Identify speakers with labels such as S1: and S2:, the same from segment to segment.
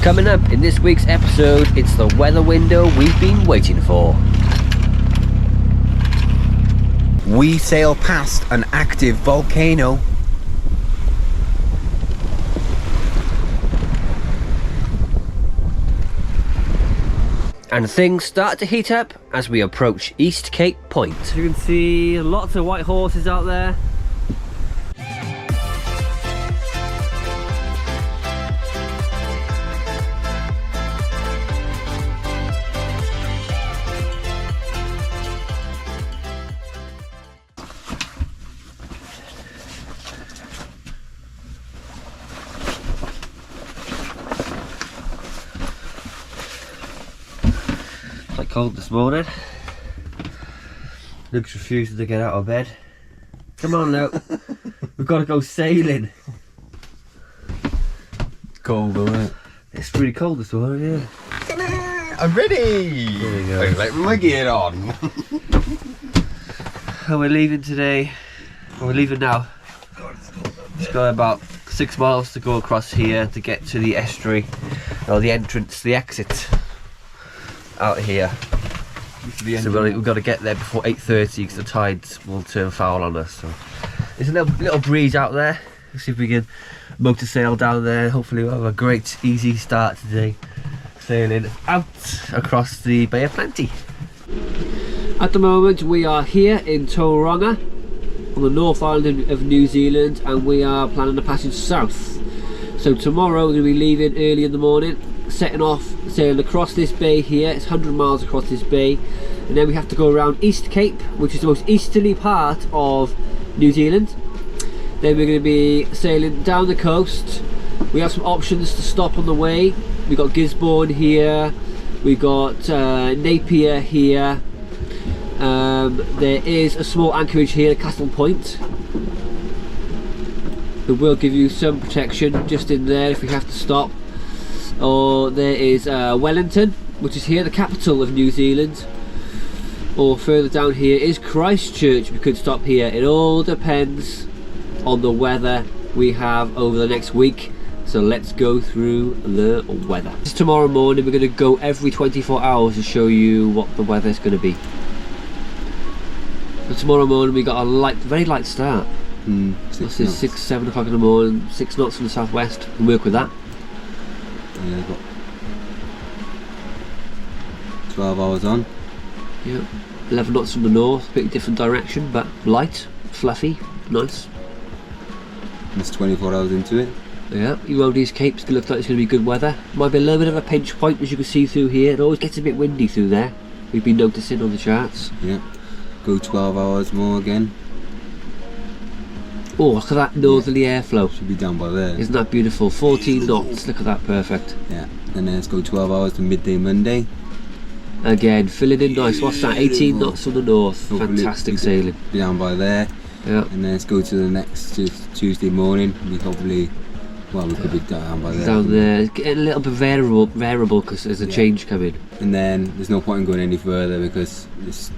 S1: Coming up in this week's episode, it's the weather window we've been waiting for.
S2: We sail past an active volcano.
S1: And things start to heat up as we approach East Cape Point. You can see lots of white horses out there. Quite cold this morning. Luke's refusing to get out of bed. Come on now, we've got to go sailing.
S2: It's cold, isn't it?
S1: It's really cold this morning, yeah.
S2: I'm ready!
S1: There we go.
S2: I've let my gear on.
S1: And we're leaving today. Well, we're leaving now. It's got about 6 miles to go across here to get to the estuary, or the entrance, the exit out here. So we've got to get there before 8:30 because the tides will turn foul on us. So there's a little breeze out there. Let's see if we can motor sail down there. Hopefully we'll have a great easy start today, sailing out across the Bay of Plenty. At the moment we are here in Tauranga on the North Island of New Zealand, and we are planning a passage south. So tomorrow we're going to be leaving early in the morning, setting off, sailing across this bay here. It's 100 miles across this bay, and then we have to go around East Cape, which is the most easterly part of New Zealand. Then we're going to be sailing down the coast. We have some options to stop on the way. We've got Gisborne here, we've got Napier here. There is a small anchorage here, Castle Point. It will give you some protection just in there if we have to stop. Or there is Wellington, which is here, the capital of New Zealand. Or further down here is Christchurch. We could stop here. It all depends on the weather we have over the next week. So let's go through the weather. Tomorrow morning we're going to go every 24 hours to show you what the weather is going to be. So tomorrow morning we got a very light start. 6, 7 o'clock in the morning, 6 knots from the southwest. We'll work with that.
S2: Yeah, got 12 hours on.
S1: Yeah, 11 knots from the north, a bit different direction, but light, fluffy, nice.
S2: It's 24 hours into it.
S1: Yeah, around these capes, it looks like it's going to be good weather. Might be a little bit of a pinch point, as you can see through here. It always gets a bit windy through there. We've been noticing on the charts.
S2: Yeah, go 12 hours more again.
S1: Oh, look at that northerly airflow.
S2: Should be down by there.
S1: Isn't that beautiful? 14 knots, look at that, perfect.
S2: Yeah, and then let's go 12 hours to midday Monday.
S1: Again, filling in nice. What's that? 18 knots from the north.
S2: Hopefully
S1: Fantastic sailing.
S2: Be down by there.
S1: Yeah.
S2: And then let's go to the next Tuesday morning. We hopefully, well, we could be down by there.
S1: Down there, it's getting a little bit variable because there's a change coming.
S2: And then there's no point in going any further because it's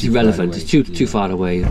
S1: irrelevant. It's too far away.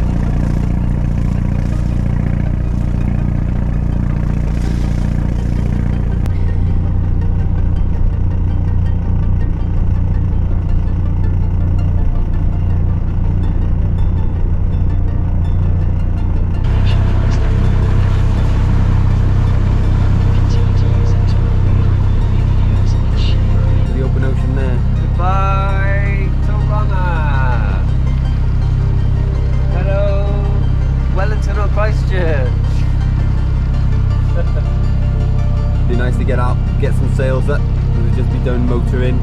S2: Be nice to get out, get some sails up. We'll just be done motoring,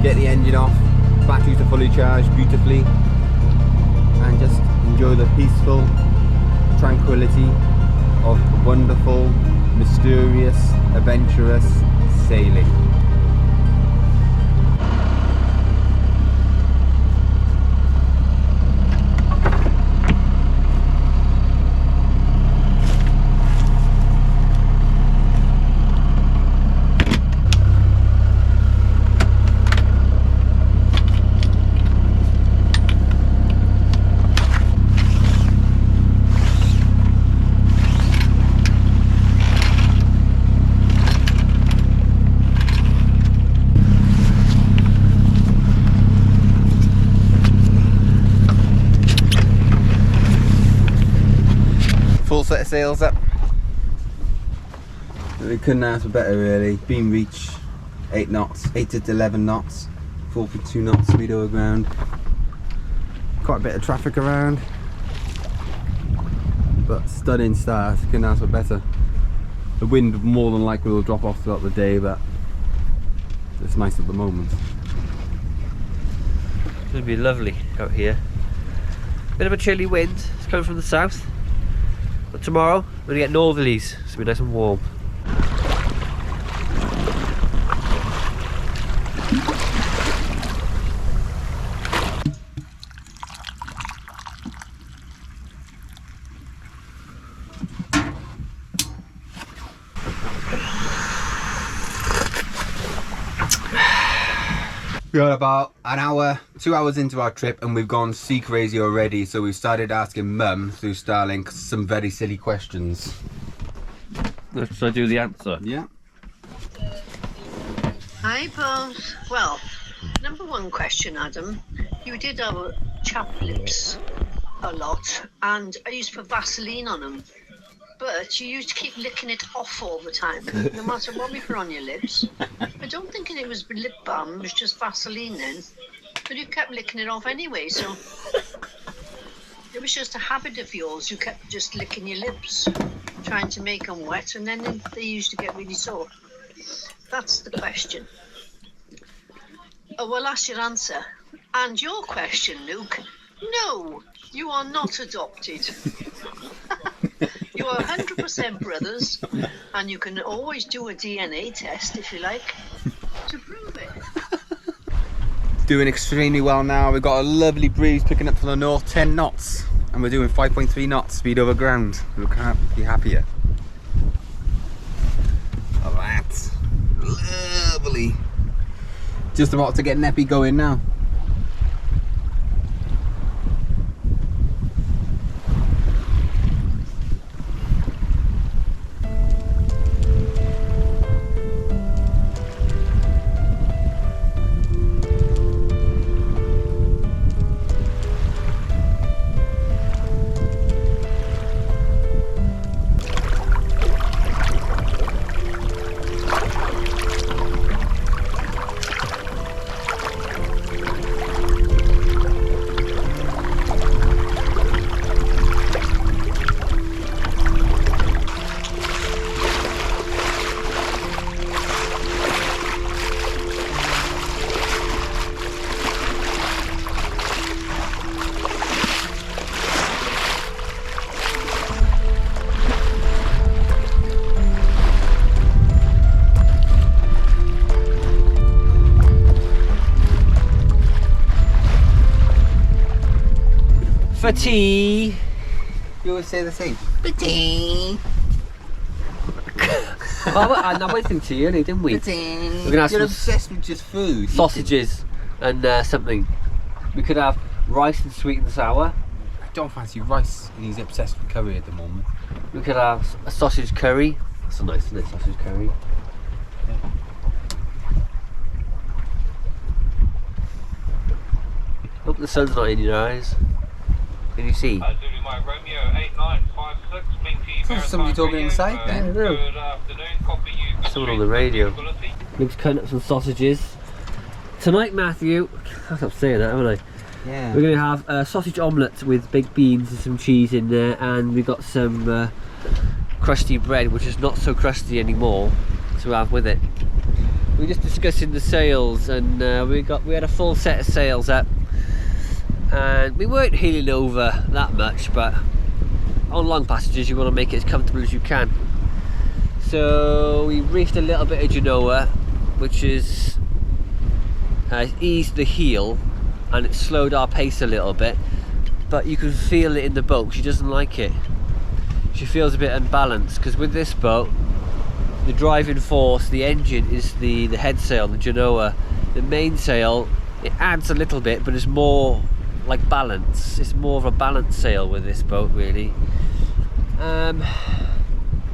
S2: get the engine off, batteries are fully charged beautifully, and just enjoy the peaceful tranquility of wonderful, mysterious, adventurous sailing. set of sails up. We couldn't ask for better really. Beam reach 8 knots, 8 to 11 knots, 4.2 knots speed over ground. Quite a bit of traffic around, but stunning stars. Couldn't ask for better. The wind more than likely will drop off throughout the day, but it's nice at the moment.
S1: It's going to be lovely out here. Bit of a chilly wind, it's coming from the south. But tomorrow we're going to get northerlies, so it'll be nice and warm.
S2: We are about an hour, 2 hours into our trip, and we've gone sea crazy already. So we've started asking Mum through STARLINK some very silly questions.
S1: Should I do the answer?
S2: Yeah.
S3: Hi both. Well, number one question, Adam. You did have chap lips a lot, and I used to put Vaseline on them. But you used to keep licking it off all the time, no matter what we put on your lips. I don't think it was lip balm, it was just Vaseline then. But you kept licking it off anyway, so it was just a habit of yours. You kept just licking your lips, trying to make them wet, and then they used to get really sore. That's the question. Oh, well, that's your answer. And your question, Luke, no, you are not adopted. You are 100% brothers, and you can always do a DNA test if you like to prove it.
S2: Doing extremely well now. We've got a lovely breeze picking up from the north, 10 knots, and we're doing 5.3 knots speed over ground. We can't be happier. Oh, that's lovely. Just about to get Neppy going now.
S1: For tea.
S2: You always say the same. For tea.
S1: I went through tea earlier, didn't we?
S2: For tea.
S1: We're gonna have
S2: You're
S1: some
S2: obsessed with just food.
S1: sausages and something. We could have rice and sweet and sour.
S2: I don't fancy rice, and he's obsessed with curry at the moment.
S1: We could have a sausage curry. That's a nice, isn't it? Sausage curry. Hope the sun's not in your eyes. Can you see?
S2: There's somebody talking inside then.
S1: Good someone on the radio. Luke's cutting up some sausages. Tonight, Matthew, I can't say that, haven't I?
S2: Yeah.
S1: We're going to have a sausage omelette with baked beans and some cheese in there, and we've got some crusty bread, which is not so crusty anymore, to have with it. We were just discussing the sails, and we had a full set of sails up, and we weren't heeling over that much, but on long passages you want to make it as comfortable as you can. So we reefed a little bit of Genoa, which is eased the heel and it slowed our pace a little bit, but you can feel it in the boat. She doesn't like it. She feels a bit unbalanced, because with this boat the driving force, the engine, is the head sail, the Genoa. The mainsail, it adds a little bit, but it's more like balance. It's more of a balance sail with this boat, really.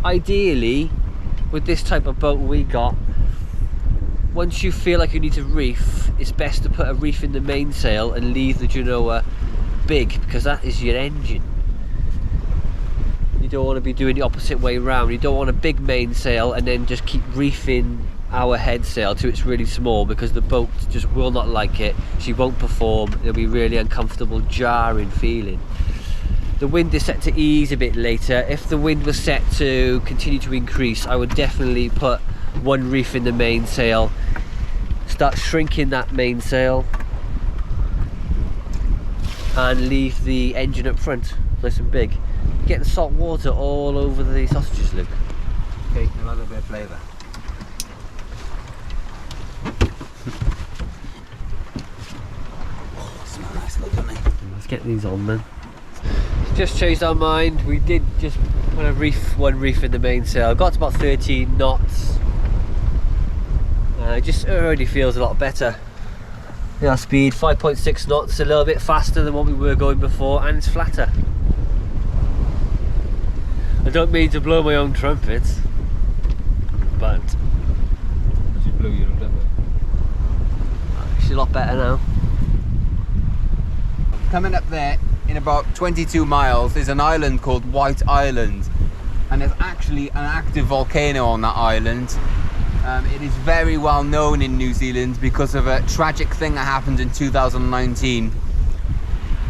S1: Ideally, with this type of boat we got, once you feel like you need to reef, it's best to put a reef in the mainsail and leave the Genoa big, because that is your engine. You don't want to be doing the opposite way round. You don't want a big mainsail and then just keep reefing our head sail till it's really small, because the boat just will not like it. She won't perform. It'll be really uncomfortable, jarring feeling. The wind is set to ease a bit later. If the wind was set to continue to increase, I would definitely put one reef in the mainsail, start shrinking that mainsail, and leave the engine up front nice and big. Getting salt water all over the sausages, Luke.
S2: Okay, a little bit of flavour. Oh, smell nice, look at me.
S1: Let's get these on then. Just changed our mind. We did just put one reef in the mainsail. Got to about 13 knots. It already feels a lot better. Yeah, speed 5.6 knots, a little bit faster than what we were going before, and it's flatter. I don't mean to blow my own trumpet, but
S2: You blew your own trumpet.
S1: it's a lot better now.
S2: Coming up there in about 22 miles is an island called White Island, and there's actually an active volcano on that island. It is very well known in New Zealand because of a tragic thing that happened in 2019.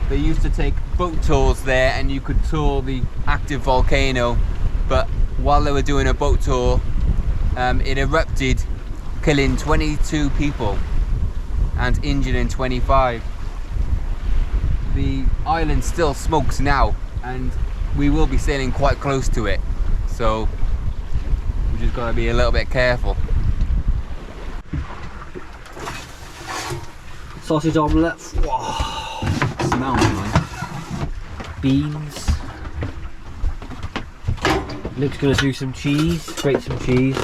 S2: They used to take boat tours there and you could tour the active volcano, but while they were doing a boat tour, it erupted, killing 22 people and injuring 25. The island still smokes now, and we will be sailing quite close to it, so we just gotta be a little bit careful.
S1: Sausage omelette.
S2: Smells nice.
S1: Beans. Luke's gonna do some cheese, grate some cheese.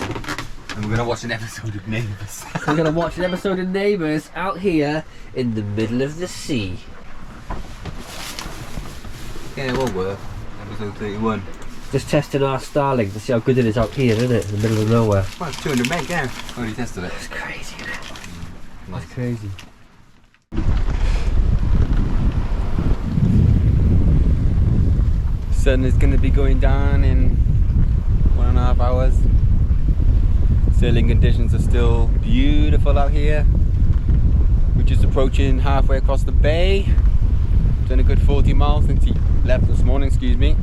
S2: And we're gonna watch an episode of Neighbours.
S1: We're gonna watch an episode of Neighbours out here in the middle of the sea.
S2: Yeah, it will work. Episode 31.
S1: Just testing our STARLINK to see how good it is out here, isn't it? In the middle of nowhere.
S2: Well, it's 200 meg, yeah. Already tested it.
S1: It's crazy, isn't it?
S2: Nice.
S1: It's crazy.
S2: Sun is going to be going down in 1.5 hours. Sailing conditions are still beautiful out here. We're just approaching halfway across the bay. Done a good 40 miles since he left this morning, excuse me.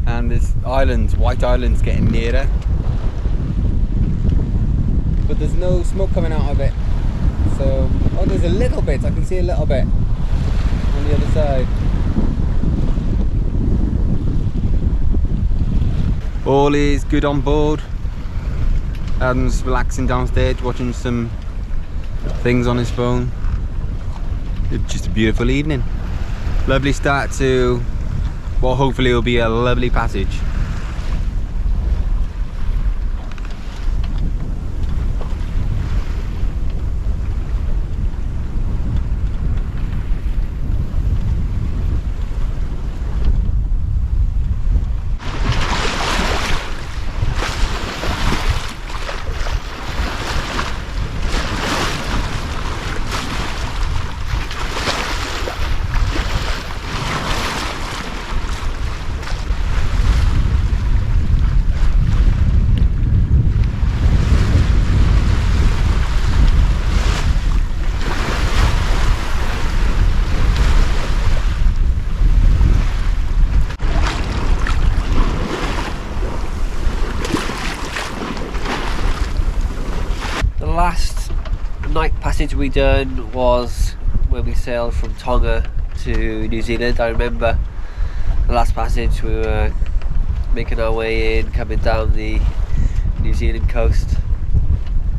S2: And this island, White Island's getting nearer. But there's no smoke coming out of it. So, oh, there's a little bit, I can see a little bit on the other side. All is good on board. Adam's relaxing downstairs, watching some things on his phone. It's just a beautiful evening. Lovely start to what hopefully will be a lovely passage.
S1: Last night passage we done was when we sailed from Tauranga to New Zealand. I remember the last passage we were making our way in, coming down the New Zealand coast,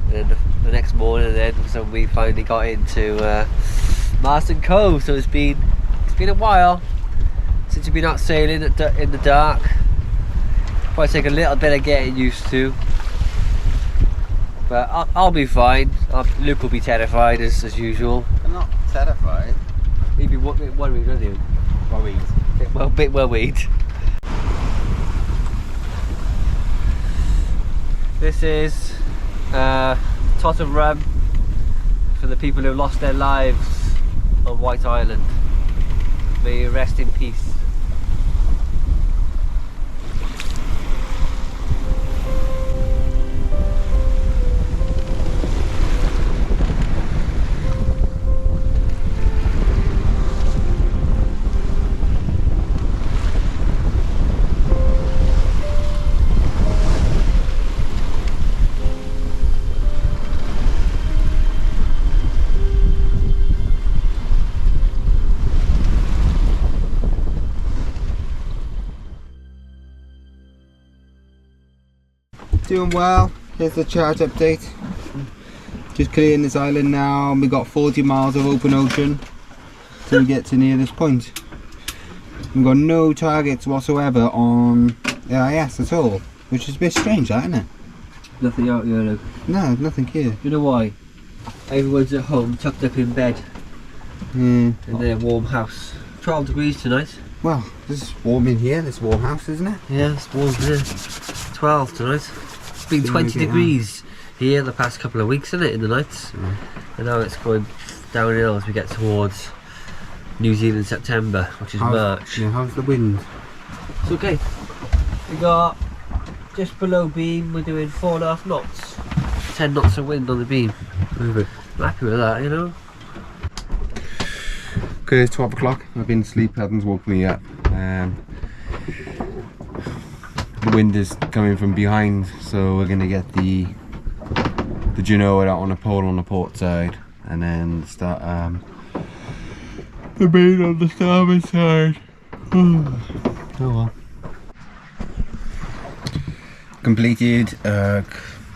S1: and then the next morning so we finally got into Marston Cove. So it's been a while since we've been out sailing in the dark. Probably take a little bit of getting used to. But I'll be fine. Luke will be terrified as usual.
S2: I'm not terrified.
S1: He'd be worried, wouldn't he?
S2: Worried.
S1: Well, a bit worried. This is tot of rum for the people who lost their lives on White Island. May you rest in peace.
S2: Doing well. Here's the charge update. Just clearing this island now, and we got 40 miles of open ocean till we get to near this point. We've got no targets whatsoever on AIS at all, which is a bit strange, that, isn't it?
S1: Nothing out here, look.
S2: No, nothing here.
S1: You know why? Everyone's at home, tucked up in bed, in their warm house. 12 degrees tonight.
S2: Well, this is warm in here, this warm house, isn't it?
S1: Yeah, it's warm here. 12 tonight. It's been 20 degrees here the past couple of weeks, isn't it, in the nights? And now it's going downhill as we get towards New Zealand September, which is March.
S2: Yeah, how's the wind?
S1: It's okay. We got just below beam, we're doing 4.5 knots. 10 knots of wind on the beam. I'm happy with that, you know.
S2: Okay, it's 12 o'clock. I've been asleep, hasn't woke me up. The wind is coming from behind, so we're gonna get the Genoa out on a pole on the port side, and then start the main on the starboard side. Oh well. Completed.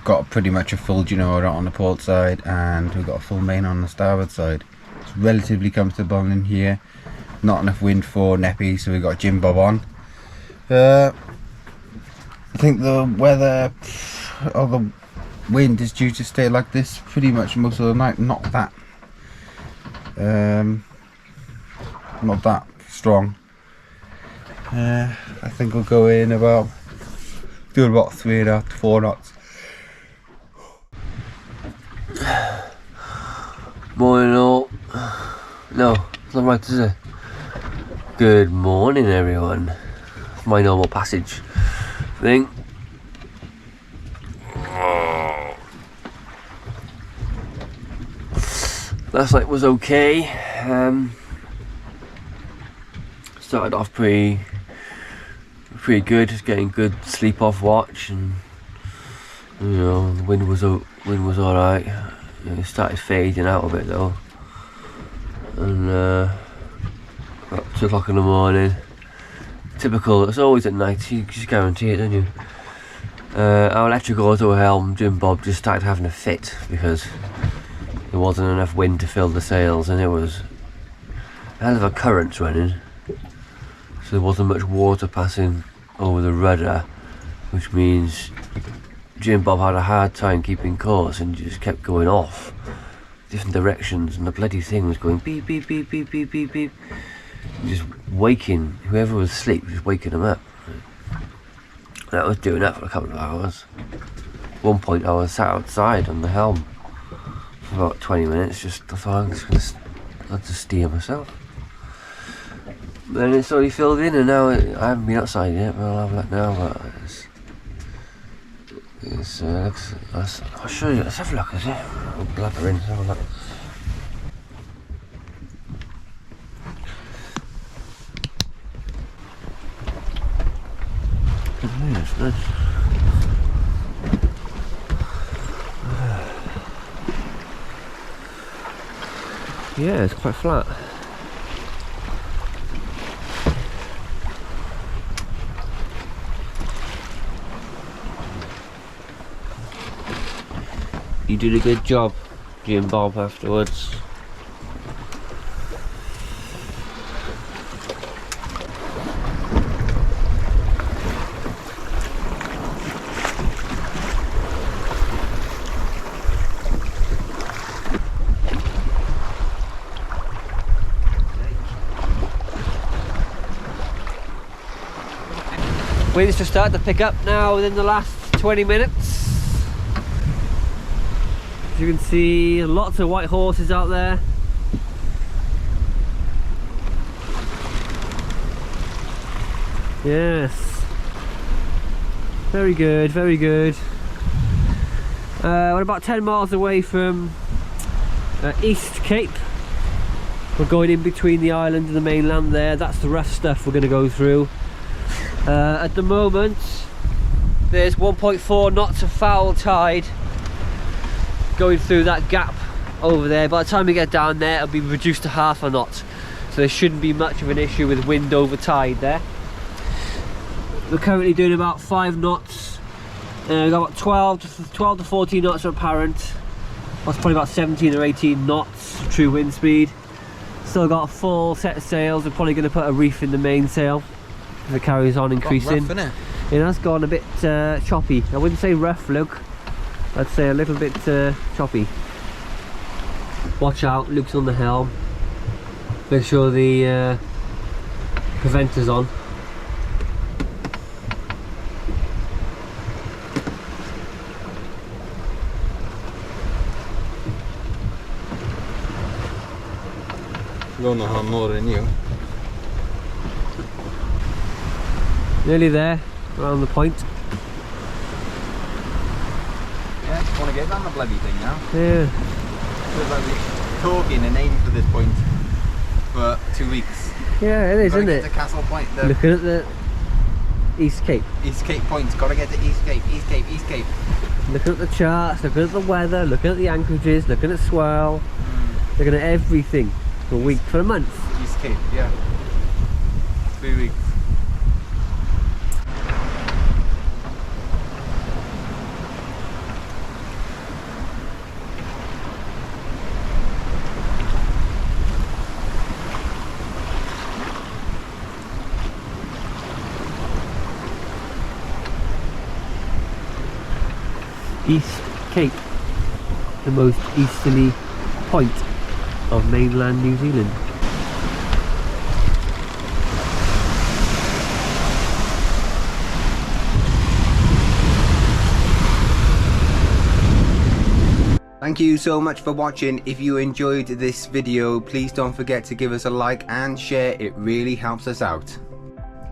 S2: Got pretty much a full Genoa out on the port side, and we've got a full main on the starboard side. It's relatively comfortable in here. Not enough wind for Neppy, so we've got Jim Bob on. I think the weather or the wind is due to stay like this pretty much most of the night. Not that strong. I think we'll go in about doing about 3.5 to 4 knots.
S1: Morning all. No, it's not right, is it? Good morning everyone. It's my normal passage thing. Last night was okay. Started off pretty good, just getting good sleep off watch, and you know, the wind was alright. It started fading out a bit though, and about 2 o'clock in the morning, typical, it's always at night, you just guarantee it, don't you? Our electrical auto helm, Jim Bob, just started having a fit because there wasn't enough wind to fill the sails, and there was a hell of a current running, so there wasn't much water passing over the rudder, which means Jim Bob had a hard time keeping course and just kept going off different directions, and the bloody thing was going beep beep beep beep beep beep beep, just waking whoever was asleep, just waking them up. And I was doing that for a couple of hours. At one point I was sat outside on the helm for about 20 minutes, I thought I'll just steer myself. Then it slowly filled in, and now I haven't been outside yet, but I'll have that now. But I'll show you. Let's have a look at it. I'll blabber in. Let's have a look. Yes, nice. Yeah, it's quite flat. You did a good job, Jim Bob, afterwards. Wind's just started to pick up now within the last 20 minutes. As you can see, lots of white horses out there. Yes. Very good, very good. We're about 10 miles away from East Cape. We're going in between the island and the mainland there. That's the rough stuff we're going to go through. At the moment, there's 1.4 knots of foul tide going through that gap over there. By the time we get down there, it'll be reduced to half a knot, so there shouldn't be much of an issue with wind over tide there. We're currently doing about 5 knots We've got about 12 to 14 knots are apparent. That's probably about 17 or 18 knots true wind speed. Still got a full set of sails. We're probably going to put a reef in the mainsail if it carries on increasing.
S2: Rough, innit?
S1: It has gone a bit choppy. I wouldn't say rough, Luke. I'd say a little bit choppy. Watch out, Luke's on the helm. Make sure the preventer's on.
S2: Don't know how more than you.
S1: Nearly there, around the point.
S2: Yeah, just want to get on the bloody thing now.
S1: Yeah.
S2: Feels like we're talking and aiming for this point for 2 weeks.
S1: Yeah, it is,
S2: Gotta
S1: isn't
S2: get
S1: it?
S2: to Castle Point, the
S1: Looking at the East Cape.
S2: East Cape Point. Gotta get to East Cape, East Cape, East Cape.
S1: Looking at the charts, looking at the weather, looking at the anchorages, looking at swell, looking at everything for a week, for a month.
S2: East Cape, yeah. 3 weeks.
S1: East Cape, the most easterly point of mainland New Zealand.
S2: Thank you so much for watching. If you enjoyed this video, please don't forget to give us a like and share. It really helps us out.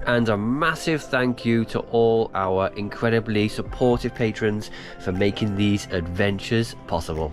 S1: And a massive thank you to all our incredibly supportive patrons for making these adventures possible.